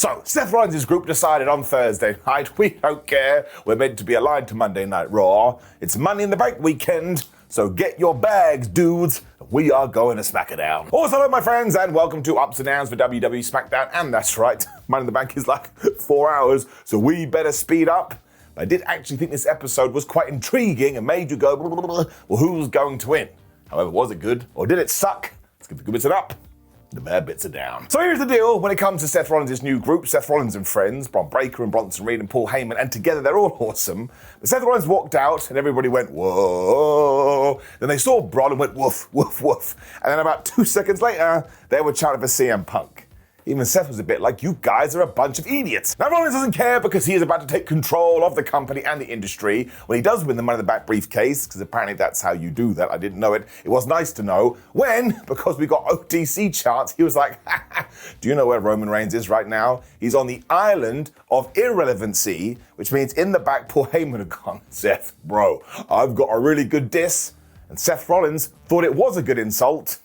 So, Seth Rollins' group decided on Thursday night, we don't care, we're meant to be aligned to Monday Night Raw. It's Money in the Bank weekend, so get your bags, dudes. We are going to SmackDown. Also, hello, my friends, and welcome to Ups and Downs for WWE SmackDown. And that's right, Money in the Bank is like 4 hours, so we better speed up. I did actually think this episode was quite intriguing and made you go, well, who's going to win? However, was it good or did it suck? Let's give the good bits an up. The bad bits are down. So here's the deal when it comes to Seth Rollins' new group, Seth Rollins and Friends, Bron Breakker and Bronson Reed and Paul Heyman, and together they're all awesome. But Seth Rollins walked out and everybody went, whoa. Then they saw Bron and went, woof, woof, woof. And then about 2 seconds later, they were chanting for CM Punk. Even Seth was a bit like, you guys are a bunch of idiots. Now Rollins doesn't care because he is about to take control of the company and the industry when he does win the Money in the Bank briefcase, because apparently that's how you do that. I didn't know it. It was nice to know. When, because we got OTC charts, he was like, do you know where Roman Reigns is right now? He's on the island of irrelevancy, which means in the back, Paul Heyman had gone, Seth, bro, I've got a really good diss. And Seth Rollins thought it was a good insult.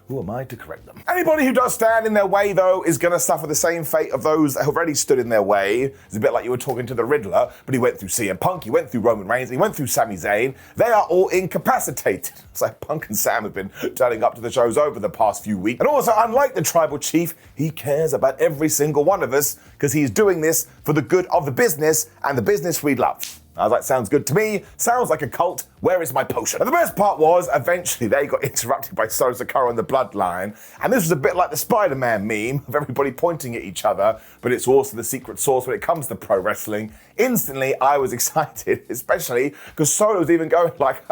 Who am I to correct them? Anybody who does stand in their way, though, is going to suffer the same fate of those that have already stood in their way. It's a bit like you were talking to the Riddler, but he went through CM Punk, he went through Roman Reigns, he went through Sami Zayn. They are all incapacitated. It's like Punk and Sam have been turning up to the shows over the past few weeks. And also, unlike the Tribal Chief, he cares about every single one of us because he's doing this for the good of the business and the business we love. I was like, sounds good to me. Sounds like a cult. Where is my potion? And the best part was, eventually they got interrupted by Solo Sikoa and the Bloodline. And this was a bit like the Spider-Man meme of everybody pointing at each other, but it's also the secret sauce when it comes to pro wrestling. Instantly, I was excited, especially because Solo's even going like,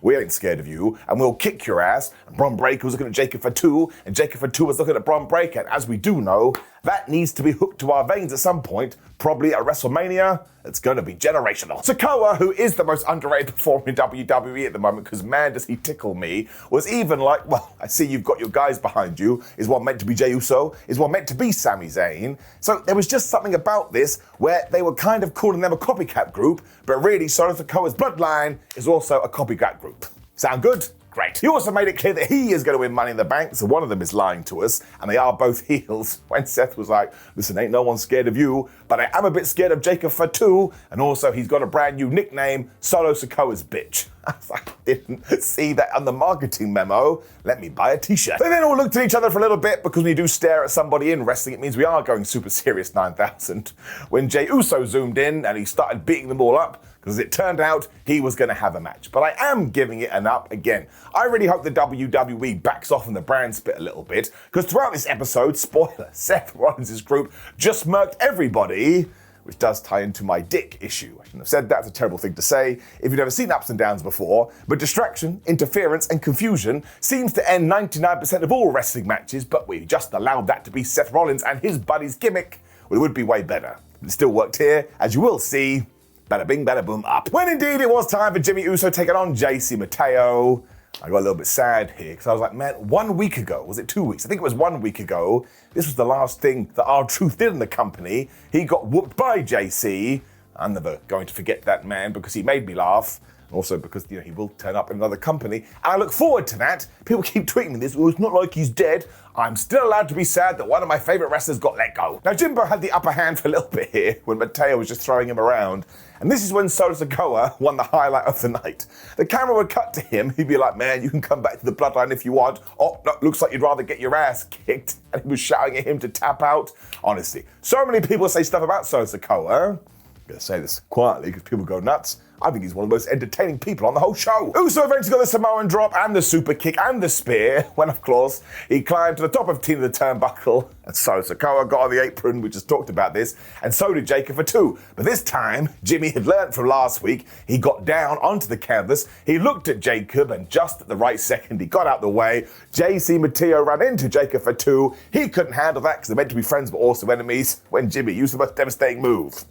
we ain't scared of you, and we'll kick your ass. And Bron Breakker was looking at Jacob Fatu, and Jacob Fatu was looking at Bron Breakker. And as we do know, that needs to be hooked to our veins at some point, probably at WrestleMania. It's going to be generational. Sikoa, who is the most underrated performer in WWE at the moment, because man, does he tickle me, was even like, well, I see you've got your guys behind you. Is one meant to be Jey Uso? Is one meant to be Sami Zayn? So there was just something about this where they were kind of calling them a copycat group, but really Solo Sikoa's Bloodline is also a copycat group. Sound good? Great. He also made it clear that he is going to win Money in the Bank, so one of them is lying to us, and they are both heels. When Seth was like, listen, ain't no one scared of you, but I am a bit scared of Jacob Fatu, and also he's got a brand new nickname, Solo Sikoa's Bitch. I was like, I didn't see that on the marketing memo. Let me buy a t-shirt. They then all looked at each other for a little bit, because when you do stare at somebody in wrestling, it means we are going super serious 9000. When Jey Uso zoomed in and he started beating them all up, because it turned out he was going to have a match. But I am giving it an up again. I really hope the WWE backs off on the brand split a little bit, because throughout this episode, spoiler, Seth Rollins' group just murked everybody, which does tie into my dick issue. I shouldn't have said that, it's a terrible thing to say if you've never seen Ups and Downs before, but distraction, interference, and confusion seems to end 99% of all wrestling matches, but we just allowed that to be Seth Rollins and his buddy's gimmick. Well, it would be way better. It still worked here, as you will see. Bada bing, bada boom, up. When indeed it was time for Jimmy Uso taking on JC Mateo, I got a little bit sad here because I was like, man, 1 week ago, was it 2 weeks? I think it was 1 week ago. This was the last thing that R-Truth did in the company. He got whooped by JC. I'm never going to forget that man because he made me laugh. Also because, he will turn up in another company. And I look forward to that. People keep tweeting me this, well, it's not like he's dead. I'm still allowed to be sad that one of my favorite wrestlers got let go. Now, Jimbo had the upper hand for a little bit here when Mateo was just throwing him around. And this is when Solo Sikoa won the highlight of the night. The camera would cut to him. He'd be like, man, you can come back to the Bloodline if you want. Oh, no, looks like you'd rather get your ass kicked. And he was shouting at him to tap out. Honestly, so many people say stuff about Solo Sikoa. I'm going to say this quietly because people go nuts. I think he's one of the most entertaining people on the whole show. Uso eventually got the Samoan drop and the super kick and the spear when, of course, he climbed to the top of Tina the turnbuckle. And so Sikoa got on the apron, we just talked about this, and so did Jacob Fatu. But this time, Jimmy had learnt from last week. He got down onto the canvas, he looked at Jacob, and just at the right second, he got out the way. JC Mateo ran into Jacob Fatu. He couldn't handle that because they're meant to be friends but also enemies when Jimmy used the most devastating move.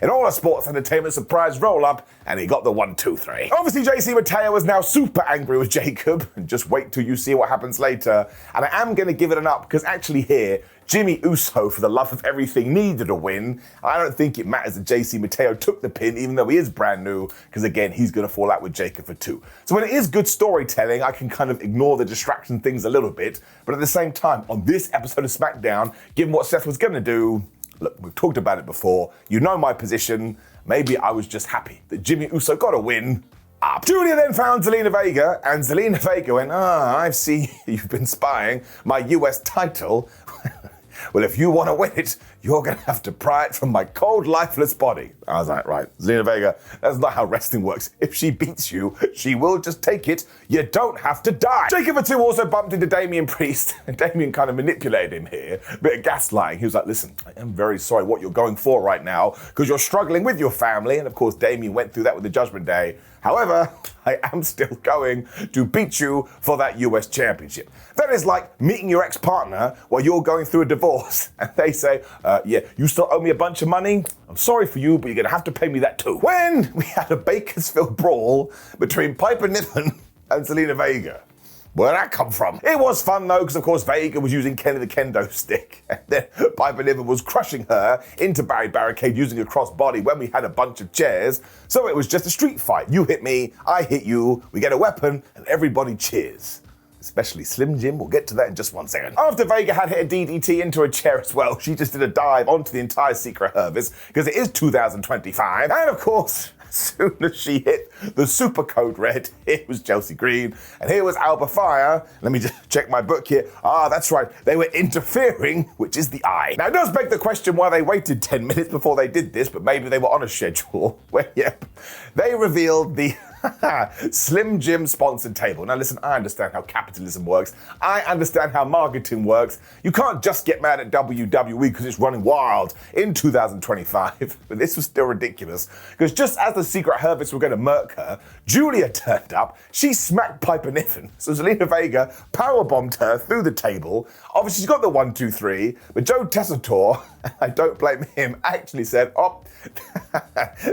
In all a sports entertainment surprise roll-up, and he got the 1, 2, 3. Obviously, JC Mateo is now super angry with Jacob, and just wait till you see what happens later. And I am going to give it an up, because actually here, Jimmy Uso, for the love of everything, needed a win. I don't think it matters that JC Mateo took the pin, even though he is brand new, because again, he's going to fall out with Jacob for 2. So when it is good storytelling, I can kind of ignore the distraction things a little bit. But at the same time, on this episode of SmackDown, given what Seth was going to do, look, we've talked about it before. You know my position. Maybe I was just happy that Jimmy Uso got a win. Giulia then found Zelina Vega, and Zelina Vega went, I see you've been spying my US title. Well, if you want to win it, you're going to have to pry it from my cold, lifeless body. I was like, right, Zelina Vega, that's not how wrestling works. If she beats you, she will just take it. You don't have to die. Jacob for 2 also bumped into Damian Priest, and Damian kind of manipulated him here. A bit of gaslighting. He was like, listen, I am very sorry what you're going for right now, because you're struggling with your family. And of course, Damian went through that with the Judgment Day. However, I am still going to beat you for that US championship. That is like meeting your ex-partner while you're going through a divorce and they say, yeah, you still owe me a bunch of money? I'm sorry for you, but you're going to have to pay me that too. When we had a Bakersfield brawl between Piper Niven and Zelina Vega. Where'd that come from? It was fun though, because of course Vega was using Kenny the Kendo stick, and then Piper Niven was crushing her into barricade using a crossbody when we had a bunch of chairs. So it was just a street fight. You hit me, I hit you, we get a weapon, and everybody cheers. Especially Slim Jim, we'll get to that in just 1 second. After Vega had hit a DDT into a chair as well, she just did a dive onto the entire Secret Service, because it is 2025, and of course, as soon as she hit the super code red, here was Chelsea Green, and here was Alba Fire. Let me just check my book here. That's right, they were interfering, which is the eye. Now, it does beg the question why they waited 10 minutes before they did this, but maybe they were on a schedule where, yep, they revealed the Slim Jim sponsored table. Now listen, I understand how capitalism works. I understand how marketing works. You can't just get mad at WWE because it's running wild in 2025. But this was still ridiculous. Because just as the Secret Service were going to murk her, Giulia turned up. She smacked Piper Niven. So Zelina Vega powerbombed her through the table. Obviously she's got the 1, 2, 3. But Joe Tessitore, I don't blame him, actually said,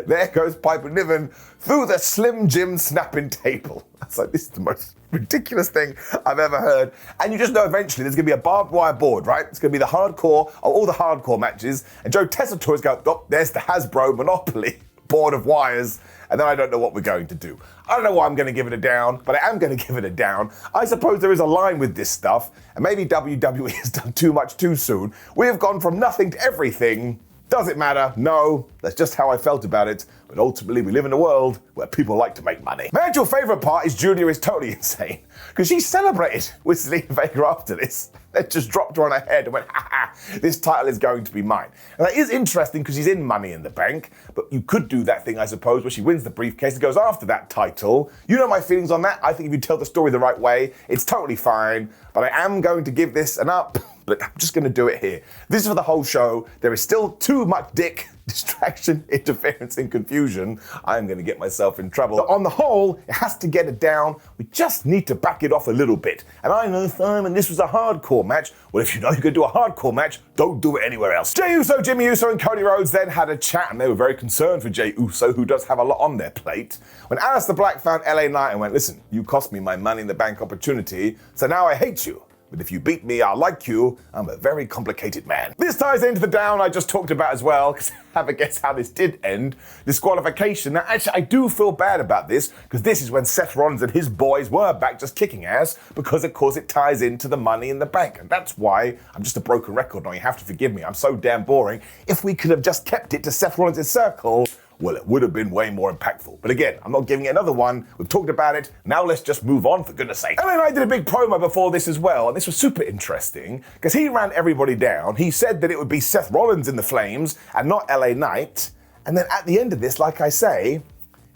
there goes Piper Niven through the Slim Jim snapping table. I was like, this is the most ridiculous thing I've ever heard. And you just know eventually there's going to be a barbed wire board, right? It's going to be the hardcore of all the hardcore matches. And Joe Tessitore is going, there's the Hasbro Monopoly board of wires. And then I don't know what we're going to do. I don't know why I'm going to give it a down, but I am going to give it a down. I suppose there is a line with this stuff, and maybe WWE has done too much too soon. We have gone from nothing to everything. Does it matter? No. That's just how I felt about it. But ultimately, we live in a world where people like to make money. My actual favourite part is Giulia is totally insane. Because she celebrated with Zelina Vega after this. They just dropped her on her head and went, this title is going to be mine. And that is interesting because she's in Money in the Bank. But you could do that thing, I suppose, where she wins the briefcase and goes after that title. You know my feelings on that. I think if you tell the story the right way, it's totally fine. But I am going to give this an up. But I'm just going to do it here. This is for the whole show. There is still too much dick, distraction, interference, and confusion. I am going to get myself in trouble. But on the whole, it has to get it down. We just need to back it off a little bit. And I know, Simon, this was a hardcore match. Well, if you know you're going to do a hardcore match, don't do it anywhere else. Jey Uso, Jimmy Uso, and Cody Rhodes then had a chat, and they were very concerned for Jey Uso, who does have a lot on their plate. When Aleister Black found LA Knight and went, listen, you cost me my Money in the Bank opportunity, so now I hate you. But if you beat me, I'll like you. I'm a very complicated man. This ties into the down I just talked about as well, because have a guess how this did end. Disqualification. Now, actually, I do feel bad about this, because this is when Seth Rollins and his boys were back just kicking ass, because of course it ties into the Money in the Bank. And that's why I'm just a broken record now. You have to forgive me. I'm so damn boring. If we could have just kept it to Seth Rollins' circle, well, it would have been way more impactful. But again, I'm not giving it another one. We've talked about it. Now let's just move on, for goodness sake. And then I did a big promo before this as well, and this was super interesting, because he ran everybody down. He said that it would be Seth Rollins in the flames and not LA Knight. And then at the end of this, like I say,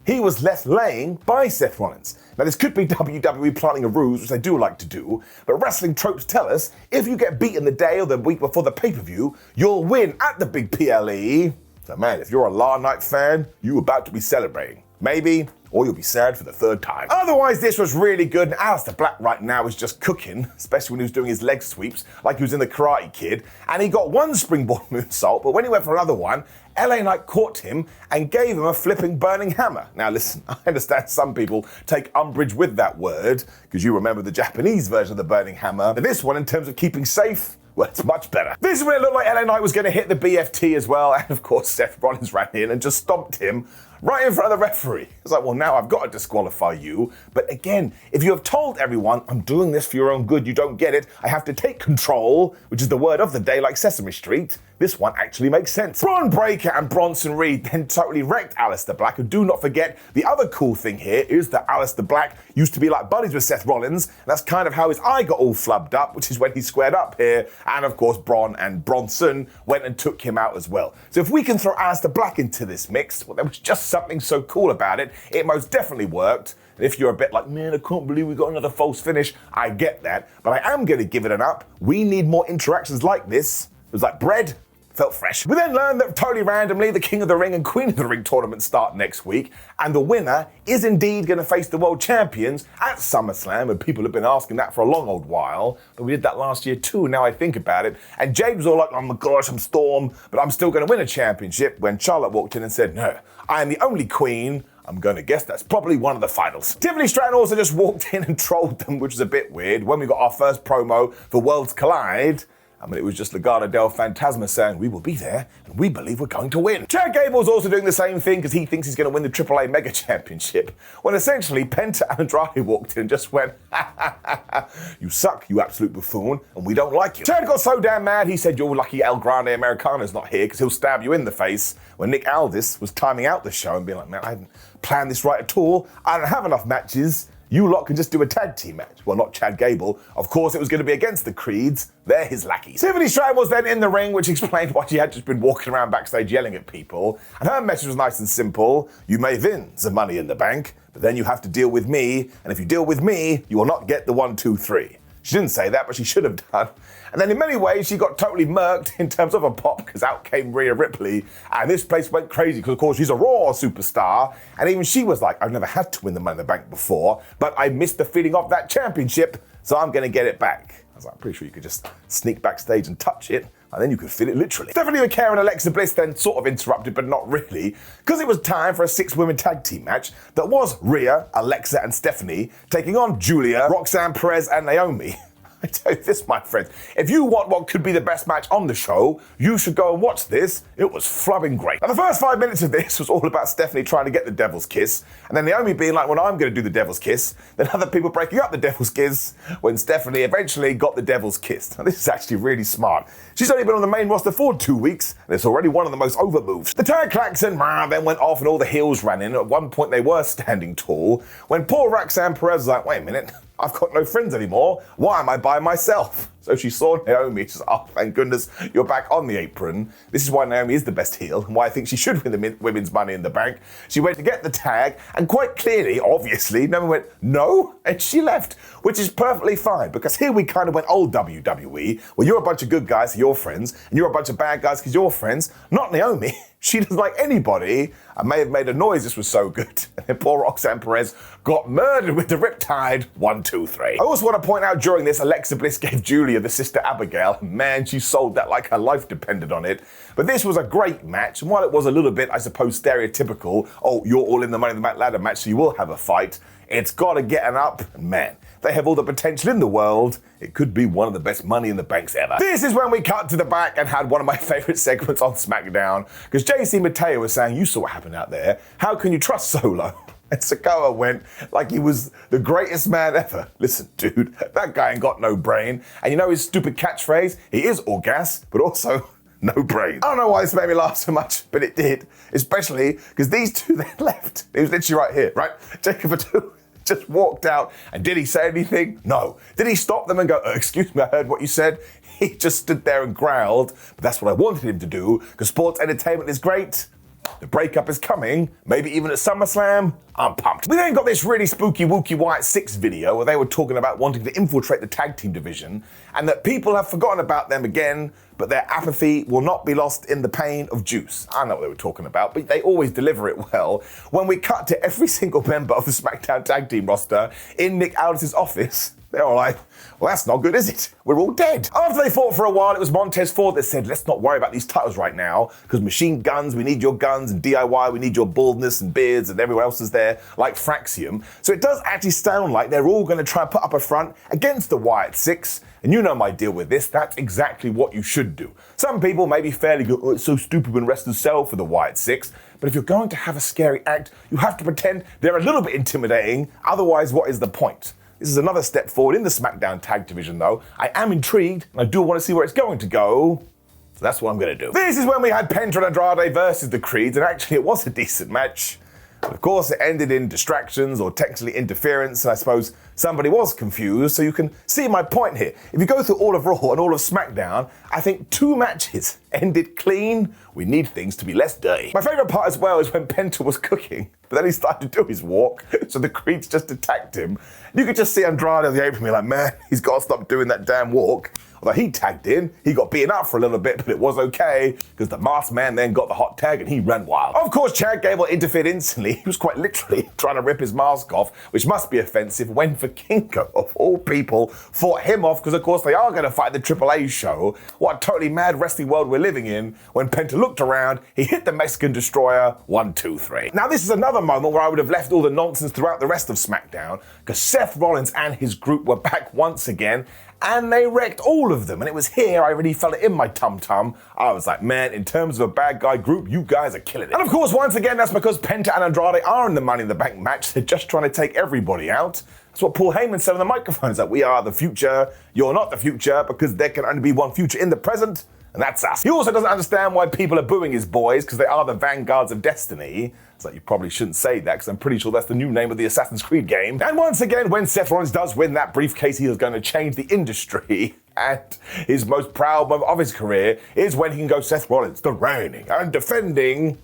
he was left laying by Seth Rollins. Now, this could be WWE planting a ruse, which they do like to do, but wrestling tropes tell us if you get beaten the day or the week before the pay-per-view, you'll win at the big PLE. So man, if you're a LA Knight fan, you're about to be celebrating. Maybe, or you'll be sad for the third time. Otherwise, this was really good, and Aleister Black right now is just cooking, especially when he was doing his leg sweeps, like he was in the Karate Kid, and he got one springboard moonsault, but when he went for another one, LA Knight caught him and gave him a flipping burning hammer. Now listen, I understand some people take umbrage with that word, because you remember the Japanese version of the burning hammer, but this one, in terms of keeping safe, Well, it's much better. This is when it looked like LA Knight was going to hit the BFT as well, and of course Seth Rollins ran in and just stomped him right in front of the referee. It's like, well, now I've got to disqualify you. But again, if you have told everyone, I'm doing this for your own good, you don't get it, I have to take control, which is the word of the day like Sesame Street, this one actually makes sense. Braun Breaker and Bronson Reed then totally wrecked Aleister Black, and do not forget, the other cool thing here is that Aleister Black used to be like buddies with Seth Rollins, and that's kind of how his eye got all flubbed up, which is when he squared up here, and of course Braun and Bronson went and took him out as well. So if we can throw Aleister Black into this mix, well, there was just something so cool about it. It most definitely worked. And if you're a bit like, man, I can't believe we got another false finish, I get that, but I am going to give it an up. We need more interactions like this. It was like bread. Felt fresh. We then learned that totally randomly the King of the Ring and Queen of the Ring tournament start next week, and the winner is indeed going to face the world champions at SummerSlam, and people have been asking that for a long old while, but we did that last year too, now I think about it, and Jade was all like, oh my gosh, I'm Storm, but I'm still going to win a championship, when Charlotte walked in and said, no, I am the only queen. I'm going to guess that's probably one of the finals. Tiffany Stratton also just walked in and trolled them, which was a bit weird. When we got our first promo for Worlds Collide, I mean, it was just Legado del Fantasma saying, we will be there, and we believe we're going to win. Chad Gable's also doing the same thing because he thinks he's going to win the AAA Mega Championship, when essentially Penta and Andrade walked in and just went, ha ha ha ha, you suck, you absolute buffoon, and we don't like you. Chad got so damn mad, he said, you're lucky El Grande Americano's not here because he'll stab you in the face, when Nick Aldis was timing out the show and being like, man, I haven't planned this right at all, I don't have enough matches. You lot can just do a tag team match. Well, not Chad Gable. Of course, it was going to be against the Creeds. They're his lackeys. Tiffany Stratton was then in the ring, which explained why she had just been walking around backstage yelling at people. And her message was nice and simple. You may win the Money in the Bank, but then you have to deal with me. And if you deal with me, you will not get the 1, 2, 3. She didn't say that, but she should have done. And then in many ways, she got totally murked in terms of a pop, because out came Rhea Ripley. And this place went crazy, because of course she's a Raw superstar. And even she was like, I've never had to win the Money in the Bank before, but I missed the feeling of that championship, so I'm going to get it back. I was like, I'm pretty sure you could just sneak backstage and touch it, and then you could feel it literally. Stephanie Vaquer and Alexa Bliss then sort of interrupted, but not really, because it was time for a 6-women tag team match that was Rhea, Alexa, and Stephanie taking on Giulia, Roxanne, Perez, and Naomi. I tell you this, my friends, if you want what could be the best match on the show, you should go and watch this. It was flubbing great. Now, the first 5 minutes of this was all about Stephanie trying to get the devil's kiss, and then Naomi being like, well, I'm going to do the devil's kiss, then other people breaking up the devil's kiss, when Stephanie eventually got the devil's kiss. Now, this is actually really smart. She's only been on the main roster for 2 weeks, and it's already one of the most over moves. The tag klaxon then went off and all the heels ran in. At one point, they were standing tall, when poor Roxanne Perez was like, wait a minute, I've got no friends anymore. Why am I by myself? So she saw Naomi. She's like, oh, thank goodness you're back on the apron. This is why Naomi is the best heel and why I think she should win the women's Money in the Bank. She went to get the tag and quite clearly, obviously, Naomi went, no, and she left, which is perfectly fine because here we kind of went old WWE, where you're a bunch of good guys, you're friends, and you're a bunch of bad guys because you're friends. Not Naomi. She doesn't like anybody. I may have made a noise, this was so good. And then poor Roxanne Perez got murdered with the Riptide. 1, 2, 3. I also want to point out during this, Alexa Bliss gave Giulia the sister Abigail. Man, she sold that like her life depended on it. But this was a great match. And while it was a little bit, I suppose, stereotypical, oh, you're all in the Money in the Bank ladder match, so you will have a fight. It's got to get an up. And man, they have all the potential in the world. It could be one of the best Money in the Banks ever. This is when we cut to the back and had one of my favorite segments on SmackDown, because JC Mateo was saying, you saw what happened out there. How can you trust Solo? And Sikoa went like he was the greatest man ever. Listen, dude, that guy ain't got no brain. And you know his stupid catchphrase? He is all gas, but also no brain. I don't know why this made me laugh so much, but it did. Especially because these two then left. It was literally right here, right? Jacob Fatu just walked out, and did he say anything? No. Did he stop them and go, excuse me, I heard what you said? He just stood there and growled, but that's what I wanted him to do, because sports entertainment is great. The breakup is coming, maybe even at SummerSlam. I'm pumped. We then got this really spooky Wookie Wyatt 6 video where they were talking about wanting to infiltrate the tag team division and that people have forgotten about them again, but their apathy will not be lost in the pain of Juice. I know what they were talking about, but they always deliver it well. When we cut to every single member of the SmackDown tag team roster in Nick Aldis' office, they were like, well, that's not good, is it? We're all dead. After they fought for a while, it was Montez Ford that said, let's not worry about these titles right now, because Machine Guns, we need your guns, and DIY, we need your baldness and beards, and everyone else is there, like Fraxium. So it does actually sound like they're all going to try and put up a front against the Wyatt 6. And And you know my deal with this, that's exactly what you should do. Some people may be fairly good, oh, it's so stupid when wrestlers sell for the Wyatt Six, but if you're going to have a scary act, you have to pretend they're a little bit intimidating, otherwise what is the point? This is another step forward in the SmackDown tag division though. I am intrigued, and I do want to see where it's going to go. So that's what I'm going to do. This is when we had Penta and Andrade versus the Creeds, and actually it was a decent match. But of course it ended in distractions or technically interference, and I suppose somebody was confused, so you can see my point here. If you go through all of Raw and all of SmackDown, I think 2 matches ended clean. We need things to be less dirty. My favourite part as well is when Penta was cooking, but then he started to do his walk, so the Creeds just attacked him. You could just see Andrade on the apron be like, man, he's got to stop doing that damn walk. Although he tagged in, he got beaten up for a little bit, but it was okay, because the masked man then got the hot tag and he ran wild. Of course, Chad Gable interfered instantly. He was quite literally trying to rip his mask off, which must be offensive when Vaquer, of all people, fought him off, because of course they are going to fight the AAA show. What a totally mad wrestling world we're living in. When Penta looked around, he hit the Mexican Destroyer, 1, 2, 3. Now this is another moment where I would have left all the nonsense throughout the rest of SmackDown, because Seth Rollins and his group were back once again, and they wrecked all of them. And it was here I really felt it in my tum-tum. I was like, man, in terms of a bad guy group, you guys are killing it. And of course, once again, that's because Penta and Andrade are in the Money in the Bank match. They're just trying to take everybody out. That's what Paul Heyman said on the microphone, is that we are the future, you're not the future, because there can only be one future in the present, and that's us. He also doesn't understand why people are booing his boys, because they are the vanguards of destiny. It's like, you probably shouldn't say that, because I'm pretty sure that's the new name of the Assassin's Creed game. And once again, when Seth Rollins does win that briefcase, he is going to change the industry. And his most proud moment of his career is when he can go, Seth Rollins, the reigning and defending.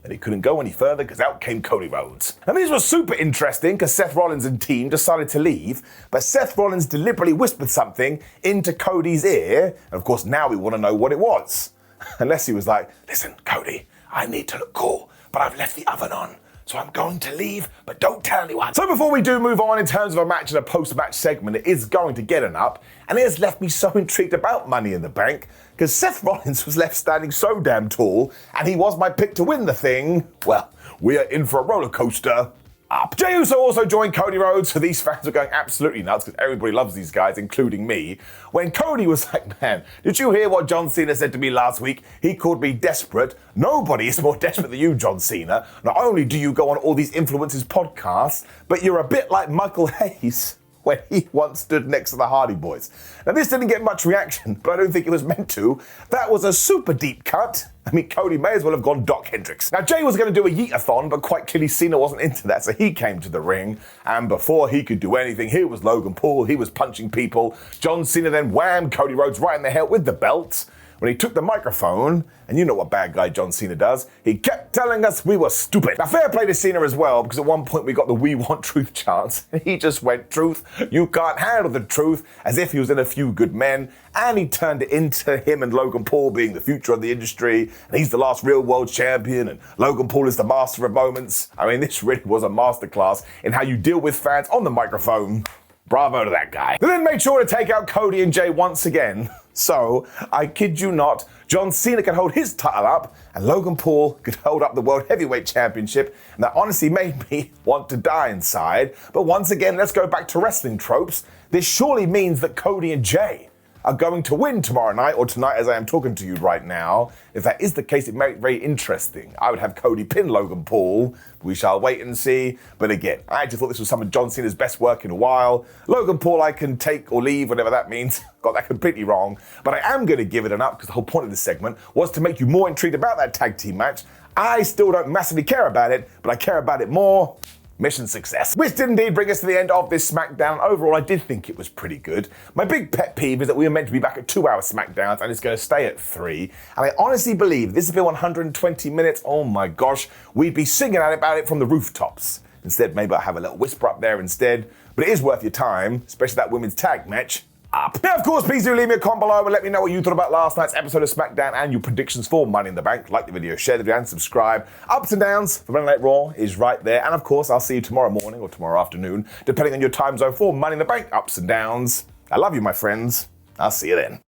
And he couldn't go any further because out came Cody Rhodes. And this was super interesting because Seth Rollins and team decided to leave, but Seth Rollins deliberately whispered something into Cody's ear. And of course, now we want to know what it was. Unless he was like, listen, Cody, I need to look cool, but I've left the oven on. So I'm going to leave, but don't tell anyone. So before we do move on in terms of a match and a post-match segment, it is going to get an up, and it has left me so intrigued about Money in the Bank, because Seth Rollins was left standing so damn tall, and he was my pick to win the thing. Well, we are in for a roller coaster. Up. Jey Uso also joined Cody Rhodes, so these fans are going absolutely nuts because everybody loves these guys, including me. When Cody was like, man, did you hear what John Cena said to me last week? He called me desperate. Nobody is more desperate than you, John Cena. Not only do you go on all these influencers podcasts, but you're a bit like Michael Hayes when he once stood next to the Hardy Boys. Now this didn't get much reaction, but I don't think it was meant to. That was a super deep cut. I mean, Cody may as well have gone Doc Hendricks. Now, Jey was going to do a yeet-a-thon, but quite clearly Cena wasn't into that, so he came to the ring, and before he could do anything, here was Logan Paul, he was punching people. John Cena then whammed Cody Rhodes right in the head with the belt. When he took the microphone, and you know what bad guy John Cena does, he kept telling us we were stupid. Now, fair play to Cena as well, because at one point we got the "We Want Truth" chants, and he just went, truth, you can't handle the truth, as if he was in A Few Good Men, and he turned it into him and Logan Paul being the future of the industry, and he's the last real world champion, and Logan Paul is the master of moments. I mean, this really was a masterclass in how you deal with fans on the microphone. Bravo to that guy. They then made sure to take out Cody and Jey once again. So, I kid you not, John Cena could hold his title up, and Logan Paul could hold up the World Heavyweight Championship, and that honestly made me want to die inside. But once again, let's go back to wrestling tropes. This surely means that Cody and Jey are going to win tomorrow night, or tonight as I am talking to you right now. If that is the case, it makes it very interesting. I would have Cody pin Logan Paul. We shall wait and see. But again, I actually thought this was some of John Cena's best work in a while. Logan Paul I can take or leave, whatever that means. Got that completely wrong. But I am going to give it an up, because the whole point of this segment was to make you more intrigued about that tag team match. I still don't massively care about it, but I care about it more. Mission success. Which did indeed bring us to the end of this SmackDown. Overall, I did think it was pretty good. My big pet peeve is that we were meant to be back at 2-hour SmackDowns and it's going to stay at 3. And I honestly believe this has been 120 minutes. Oh my gosh, we'd be singing about it from the rooftops. Instead, maybe I'll have a little whisper up there instead. But it is worth your time, especially that women's tag match. Up. Now, of course, please do leave me a comment below and let me know what you thought about last night's episode of SmackDown and your predictions for Money in the Bank. Like the video, share the video, and subscribe. Ups and downs for Monday Night Raw is right there. And of course, I'll see you tomorrow morning or tomorrow afternoon, depending on your time zone for Money in the Bank ups and downs. I love you, my friends. I'll see you then.